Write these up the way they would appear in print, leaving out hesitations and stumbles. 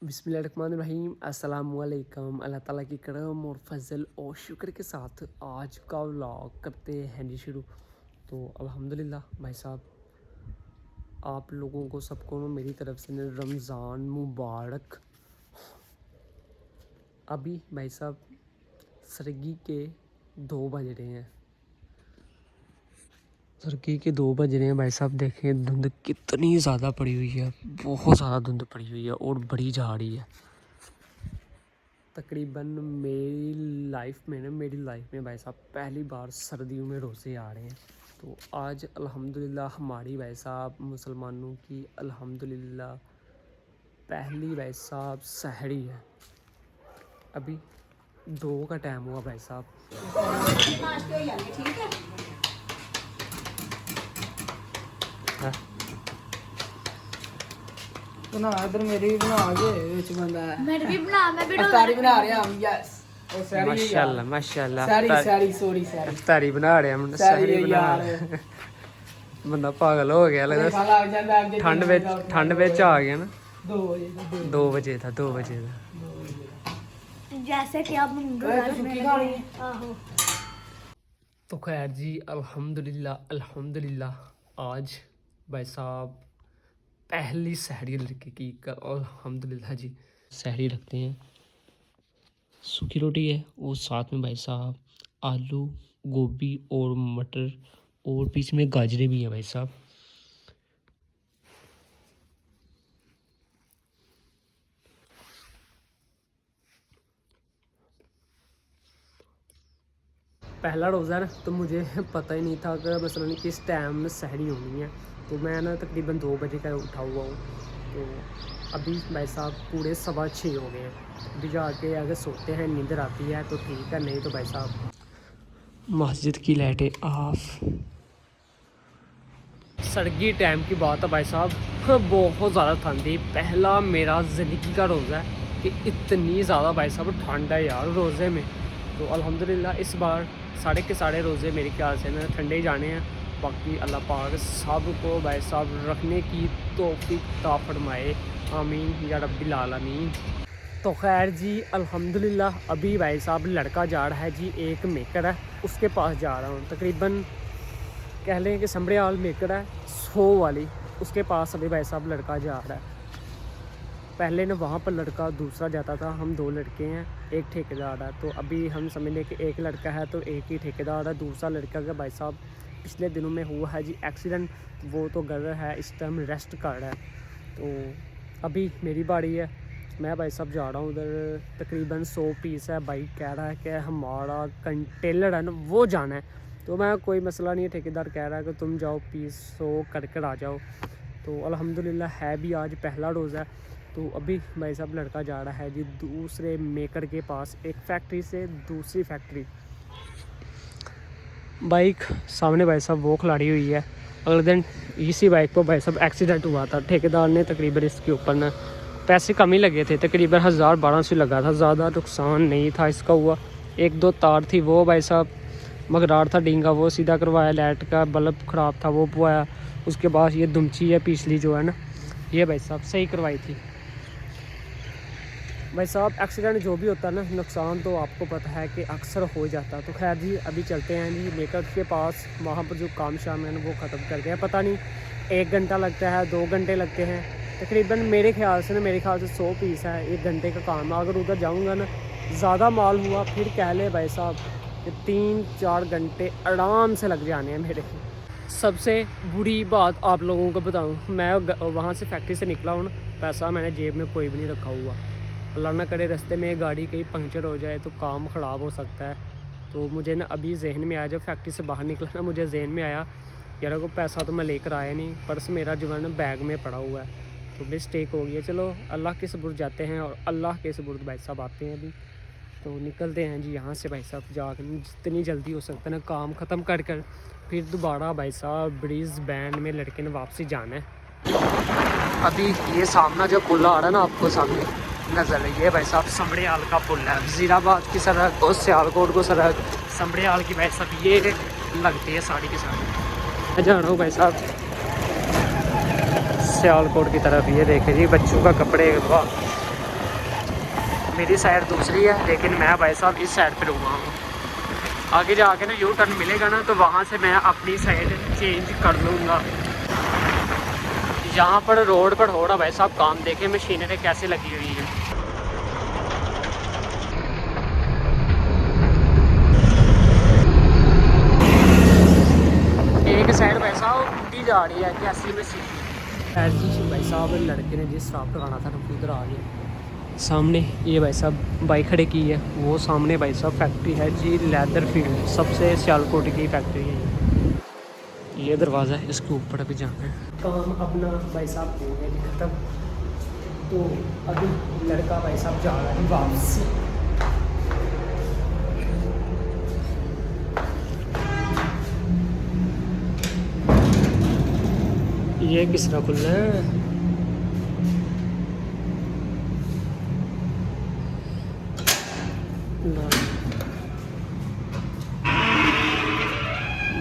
बिस्मिल्लाहिर्रहमानिर्रहीम अस्सलामुअलैकुम। अल्लाह ताला की करम और फजल और शुक्र के साथ आज का व्लॉग करते हैं जी शुरू। तो अल्हम्दुलिल्लाह भाई साहब आप लोगों को सबको मेरी तरफ से रमज़ान मुबारक। अभी भाई साहब सरगी के 2 बज रहे हैं। सरगी के 2 बज रहे हैं भाई साहब। देखें धुंध कितनी ज़्यादा पड़ी हुई है, बहुत ज़्यादा धुंध पड़ी हुई है और बड़ी जा रही है। तकरीबन मेरी लाइफ में भाई साहब पहली बार सर्दियों में रोज़े आ रहे हैं। तो आज अल्हम्दुलिल्लाह हमारी भाई साहब मुसलमानों की अल्हम्दुलिल्लाह पहली भाई साहब सहरी है। अभी 2 का टाइम हुआ भाई साहब। हाँ। बना इधर मेरी भी बना के विच बंदा है। मेरे भी बना, मैं भी इफ्तारी बना रहे हैं हम। यस माशाल्लाह माशाल्लाह इफ्तारी बना रहे हैं। सहरी बना रहे हैं। बंदा पागल हो गया लगदा। ठंड विच आ गया ना। 2 बजे था। जैसे कि आप आहो। तो खैर जी अल्हम्दुलिल्लाह आज भाई साहब पहली सहरी लड़के की अल्हम्दुलिल्लाह जी सहरी रखते हैं। सूखी रोटी है और साथ में भाई साहब आलू गोभी और मटर और बीच में गाजरें भी हैं भाई साहब। पहला रोज़ा है ना, तो मुझे पता ही नहीं था कि मसलन किस टाइम में सहरी होनी है। तो मैं ना तकरीबन 2 बजे का उठा हुआ हूँ। तो अभी भाई साहब पूरे 6:15 हो गए हैं। अभी जाके अगर सोते हैं नींदर आती है तो ठीक है, नहीं तो भाई साहब मस्जिद की लाइटें ऑफ। सर्दी टाइम की बात है भाई साहब, बहुत ज़्यादा ठंड थी। पहला मेरा ज़िंदगी का रोज़ा है कि इतनी ज़्यादा भाई साहब ठंड है यार रोज़े में। तो अल्हम्दुलिल्लाह इस बार साढ़े के साढ़े रोज़े मेरे ख्याल से ना ठंडे ही जाने हैं। बाकी अल्लाह पाक सब को भाई साहब रखने की तौफीक अता फरमाए, आमीन या रब्बिल आलमीन। तो खैर जी अल्हम्दुलिल्लाह अभी भाई साहब लड़का जा रहा है जी, एक मेकर है उसके पास जा रहा हूँ। तकरीबन कह लें कि समड़ियाल मेकर है 100 वाली, उसके पास अभी भाई साहब लड़का जा रहा है। पहले ना वहाँ पर लड़का दूसरा जाता था, हम 2 लड़के हैं, एक ठेकेदार है। तो अभी हम समझ लें कि एक लड़का है तो एक ही ठेकेदार है। दूसरा लड़का का भाई साहब पिछले दिनों में हुआ है जी एक्सीडेंट, वो तो घर है इस टाइम रेस्ट कर रहा है। तो अभी मेरी बारी है, मैं भाई साहब जा रहा हूँ उधर। तकरीबन 100 पीस है। भाई कह रहा है कि हमारा कंटेलर है ना वो जाना है। तो मैं कोई मसला नहीं है, ठेकेदार कह रहा है कि तुम जाओ पीस 100 कर आ जाओ। तो अल्हम्दुलिल्लाह है भी आज पहला रोज़ा है। तो अभी भाई साहब लड़का जा रहा है जी दूसरे मेकर के पास, एक फैक्ट्री से दूसरी फैक्ट्री। बाइक सामने भाई साहब वो खिलाड़ी हुई है। अगले दिन इसी बाइक पर भाई साहब एक्सीडेंट हुआ था। ठेकेदार ने तकरीबन इसके ऊपर ना पैसे कम ही लगे थे, तकरीबन 1000-1200 लगा था, ज़्यादा नुकसान नहीं था इसका हुआ। 1-2 तार थी वो भाई साहब मगरार था डींगा, वो सीधा करवाया। लाइट का बल्ब ख़राब था वो पुआया। उसके बाद ये दुमची है पिछली जो है ना, ये भाई साहब सही करवाई थी। भाई साहब एक्सीडेंट जो भी होता है ना, नुकसान तो आपको पता है कि अक्सर हो जाता है। तो खैर जी अभी चलते हैं जी मेकर के पास, वहाँ पर जो काम शाम है ना वो ख़त्म करते हैं। पता नहीं 1 घंटा लगता है, 2 घंटे लगते हैं तकरीबन। मेरे ख्याल से 100 पीस है, 1 घंटे का काम है। अगर उधर जाऊँगा ना ज़्यादा माल हुआ फिर कह ले भाई साहब कि 3-4 घंटे आराम से लग जाने हैं मेरे। सबसे बुरी बात आप लोगों को बताऊँ, मैं वहाँ से फैक्ट्री से निकला हूँ ना, पैसा मैंने जेब में कोई भी नहीं रखा हुआ। अल्लाह ना करे रास्ते में गाड़ी कहीं पंक्चर हो जाए तो काम ख़राब हो सकता है। तो मुझे ना अभी जहन में आया, जब फैक्ट्री से बाहर निकला ना मुझे जहन में आया यार को पैसा तो मैं लेकर आया नहीं, पर्स मेरा जो है ना बैग में पड़ा हुआ है। तो मिस्टेक हो गया। चलो अल्लाह के सुपुर्द जाते हैं और अल्लाह के सुपुर्द भाई साहब आते हैं अभी। तो निकलते हैं जी यहाँ से भाई साहब, जाकर जितनी जल्दी हो सकता है ना काम ख़त्म कर कर फिर दोबारा भाई साहब ब्रिज बैंड में लड़के ने वापसी जाना है। अभी ये सामना जो पुल आ रहा है ना आपको सामने नज़र है, ये भाई साहब समड़ियाल का पुल है। वज़ीराबाद की सड़क और सियालकोट को सड़क समड़ियाल की भाई साहब ये लगती है साड़ी के साथ। मैं जा रहा हूँ भाई साहब सियालकोट की तरफ। ये देखें जी बच्चों का कपड़े का मेरी साइड दूसरी है, लेकिन मैं भाई साहब इस साइड पे रुका हूँ। आगे जाके ना यू टर्न मिलेगा ना, तो वहाँ से मैं अपनी साइड चेंज कर लूँगा। यहाँ पर रोड पर हो रहा भाई साहब काम, देखे मशीनरी कैसे लगी हुई है। एक साइड भाई साहब उल्टी जा रही है, कैसी मशीन ऐसी। भाई साहब लड़के ने जिस स्टॉप कराना था ना उधर आ गए। सामने ये भाई साहब बाइक खड़े की है, वो सामने भाई साहब फैक्ट्री है जी, लेदर फील्ड, सबसे सियालकोट की फैक्ट्री है। ये दरवाज़ा है, इसके ऊपर अभी जाना है। काम अपना भाई साहब हो गया जी ख़त्म, तो अभी लड़का भाई साहब जा रहा है वापसी। ये किस तरह खुलना है?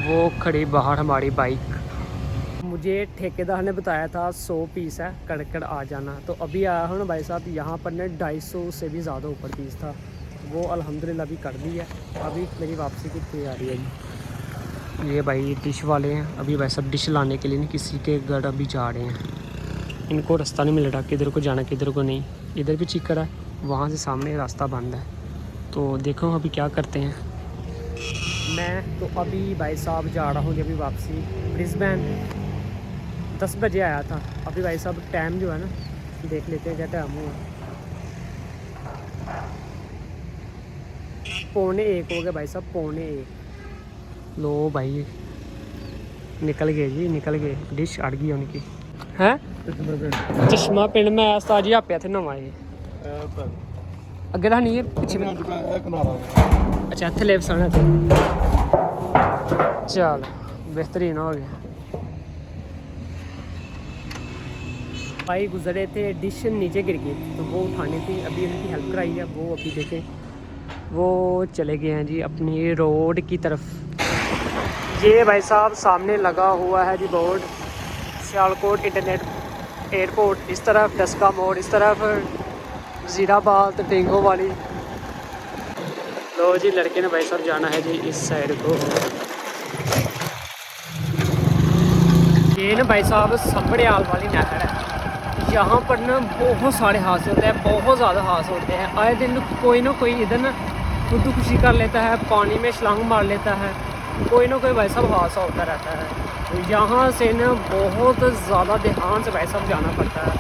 वो खड़ी बाहर हमारी बाइक। मुझे ठेकेदार ने बताया था 100 पीस है, कड़कड़ आ जाना। तो अभी आया हूँ ना भाई साहब, यहाँ पर ने 250 से भी ज़्यादा ऊपर पीस था, वो अल्हम्दुलिल्लाह अभी कर दी है। अभी मेरी वापसी की तैयारी है जी। ये भाई डिश वाले हैं, अभी भाई साहब डिश लाने के लिए नहीं किसी के घर अभी जा रहे हैं। इनको रास्ता नहीं मिल रहा किधर को जाना किधर को नहीं। इधर भी चिकर है, वहाँ से सामने रास्ता बंद है, तो देखो अभी क्या करते हैं। मैं तो अभी भाई साहब जा रहा हूँ अभी वापसी ब्रिस्बेन। 10 बजे आया था, अभी भाई साहब टाइम जो है ना देख लेते हैं क्या टाइम हुआ। 1:45 हो गया भाई साहब, 1:45। लो भाई निकल गए जी, निकल गए। डिश अड़ गई उनकी है। चश्मा पिंड में आया जी, आप थे नवाए अगर नहीं है पीछे। अच्छा इतने ले बसाना थे, चल बेहतरीन हो गया। भाई गुजरे थे, डिश नीचे गिर गई तो वो उठानी थी, अभी उनकी हेल्प कराई है। वो अभी देखें वो चले गए हैं जी अपनी रोड की तरफ। ये भाई साहब सामने लगा हुआ है जी बोर्ड, सियालकोट इंटरनेट एयरपोर्ट इस तरफ, डस्का मोड़ इस तरफ, वज़ीराबाद टेंगो वाली। लो जी लड़के ने भाई साहब जाना है जी इस साइड को। ये ना भाई साहब संबड़ियाल वाली नहर है, यहाँ पर ना बहुत सारे हादसे होते हैं, बहुत ज़्यादा हादसे होते हैं। आए दिन कोई ना कोई इधर ना खुदकुशी कर लेता है, पानी में छलांग मार लेता है, कोई ना कोई भाई साहब हादसा होता रहता है। तो यहाँ से ना बहुत ज़्यादा ध्यान से भाई साहब जाना पड़ता है,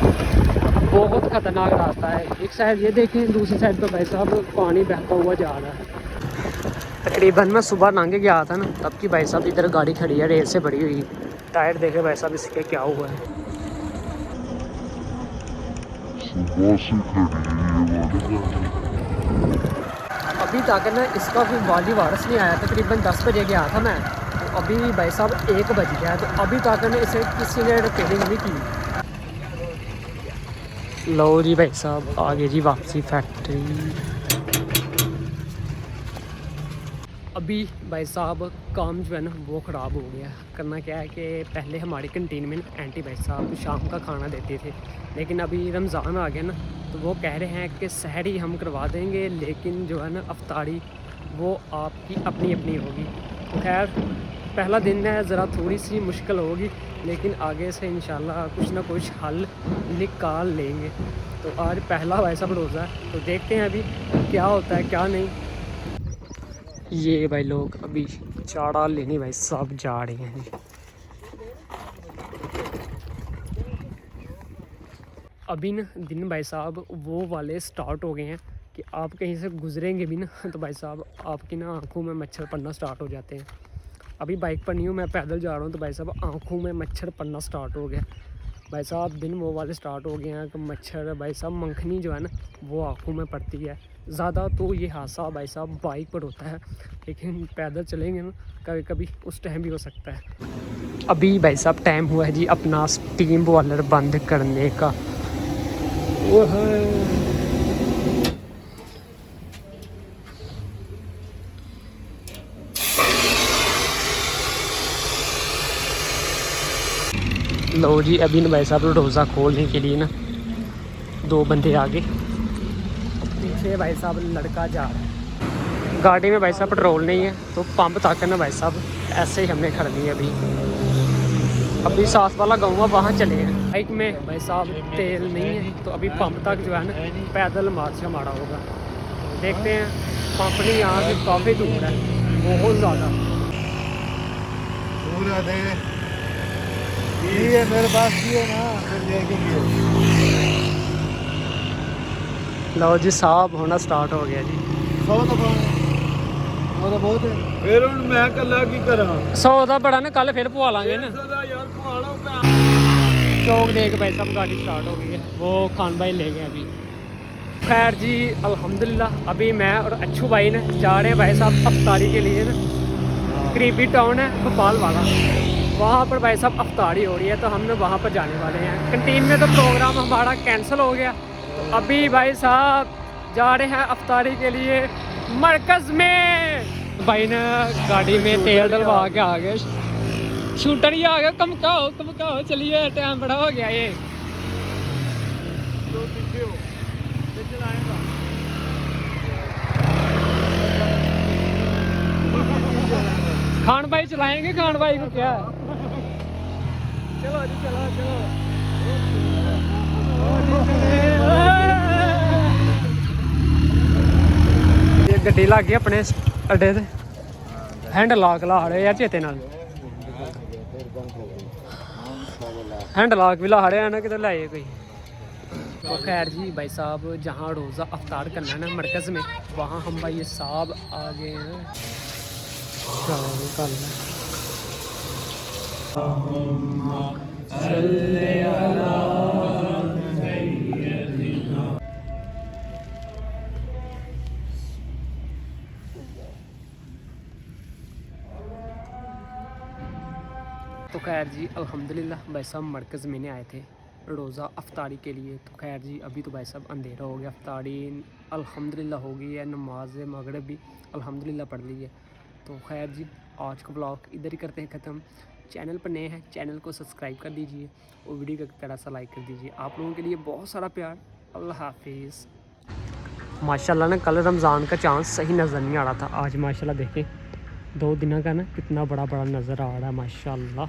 बहुत ख़तरनाक रास्ता है। एक साइड ये देखें, दूसरी साइड पर भाई साहब पानी बहता हुआ जा रहा है। तकरीबन मैं सुबह नांगे गया था ना, तब की भाई साहब इधर गाड़ी खड़ी है रेल से भरी हुई। टायर देखे भाई साहब इसके क्या हुआ है। अभी तक ना इसका कोई वाली वारस नहीं आया। तकरीबन 10 बजे गया था मैं, तो अभी भाई साहब 1 बज गया, तो अभी तक ना इसे किसी ने रिपेयरिंग नहीं की। लो जी भाई साहब आगे जी वापसी फैक्ट्री। अभी भाई साहब काम जो है ना वो ख़राब हो गया। करना क्या है कि पहले हमारी कंटीन में आंटी भाई साहब शाम का खाना देते थे, लेकिन अभी रमज़ान आ गया ना, तो वो कह रहे हैं कि सहरी हम करवा देंगे, लेकिन जो है ना अफ्तारी वो आपकी अपनी अपनी होगी। तो खैर पहला दिन है, ज़रा थोड़ी सी मुश्किल होगी, लेकिन आगे से इंशाल्लाह कुछ ना कुछ हल निकाल लेंगे। तो आज पहला वैसा रोज़ा है, तो देखते हैं अभी क्या होता है क्या नहीं। ये भाई लोग अभी चाड़ा लेने भाई साहब जा रहे हैं। अभी ना दिन भाई साहब वो वाले स्टार्ट हो गए हैं कि आप कहीं से गुजरेंगे भी ना, तो भाई साहब आपकी ना आँखों में मच्छर पड़ना स्टार्ट हो जाते हैं। अभी बाइक पर नहीं हूँ, मैं पैदल जा रहा हूँ, तो भाई साहब आँखों में मच्छर पड़ना स्टार्ट हो गया। भाई साहब दिन वो वाले स्टार्ट हो गए हैं कि मच्छर भाई साहब मंखनी जो है ना वो आँखों में पड़ती है। ज़्यादा तो ये हादसा भाई साहब बाइक पर होता है, लेकिन पैदल चलेंगे ना कभी कभी उस टाइम भी हो सकता है। अभी भाई साहब टाइम हुआ है जी अपना स्टीम बॉयलर बंद करने का। वो है लो जी। अभी ना भाई साहब रोज़ा खोलने के लिए ना 2 बंदे आगे अपनी पीछे भाई साहब लड़का जा रहा है। गाड़ी में भाई साहब पेट्रोल नहीं है तो पंप तक ना भाई साहब ऐसे ही हमने खड़नी है। अभी साथ वाला गाँव है वहाँ चले हैं। बाइक में भाई साहब तेल नहीं है तो अभी पंप तक जो है ना पैदल मार्च हमारा होगा। देखते हैं, पंप नहीं यहाँ से काफ़ी दूर है, बहुत ज़्यादा दूर है। ये मेरे पास है ना, फिर देखेंगे। लो जी साहब होना स्टार्ट हो गया जी। 100 दफा वो तो बहुत है। फिर मैं कल्ला की करा 100 का बड़ा ना, कल फिर पवा लांगे ना। यार पहाड़ों चौक देख भाई साहब गाड़ी स्टार्ट हो गई है, वो खान भाई ले गए अभी। खैर जी अल्हम्दुलिल्लाह अभी मैं और अच्छू भाई ने जा रहे हैं भाई साहब अफ्तारी के लिए ना। करीबी टाउन है भोपाल वाला, वहाँ पर भाई साहब अफ्तारी हो रही है तो हमने वहाँ पर जाने वाले हैं। कंटीन में तो प्रोग्राम हमारा कैंसिल हो गया तो अभी भाई साहब जा रहे हैं अफ्तारी के लिए मरकज़ में। भाई ने गाड़ी में तेल डलवा के आ गए, शूटर ही आ गया। कम का हो चलिए, टाइम बड़ा हो गया ये। खान भाई चलाएंगे, खान भाई को क्या है। चलो जी चलो। ये गड्डी लग गई अपने अड्डे ते, हैंड लॉक ला रहे यार चेते नाल। हैंड लॉक भी ला रहे हैं ना, किधर लाए कोई। तो खैर जी भाई साहब जहाँ रोज़ा अफ्तार करना है ना मरकज़ में, वहाँ हम भाई साहब आ गए हैं। तो खैर जी अल्हम्दुलिल्लाह भाई साहब मरकज़ में आए थे रोज़ा अफ्तारी के लिए। तो खैर जी अभी तो भाई साहब अंधेरा हो गया, अफ्तारी अल्हम्दुलिल्लाह हो गई है, नमाज मगरिब भी अल्हम्दुलिल्लाह पढ़ ली है। तो खैर जी आज का ब्लॉग इधर ही करते हैं ख़त्म। चैनल पर नए हैं चैनल को सब्सक्राइब कर दीजिए और वीडियो को तरह सा लाइक कर दीजिए। आप लोगों के लिए बहुत सारा प्यार। अल्लाह हाफिज़। माशाल्लाह ना कल रमज़ान का चांस सही नज़र नहीं आ रहा था, आज माशाल्लाह देखें 2 दिन का ना कितना बड़ा नज़र आ रहा है माशाल्लाह।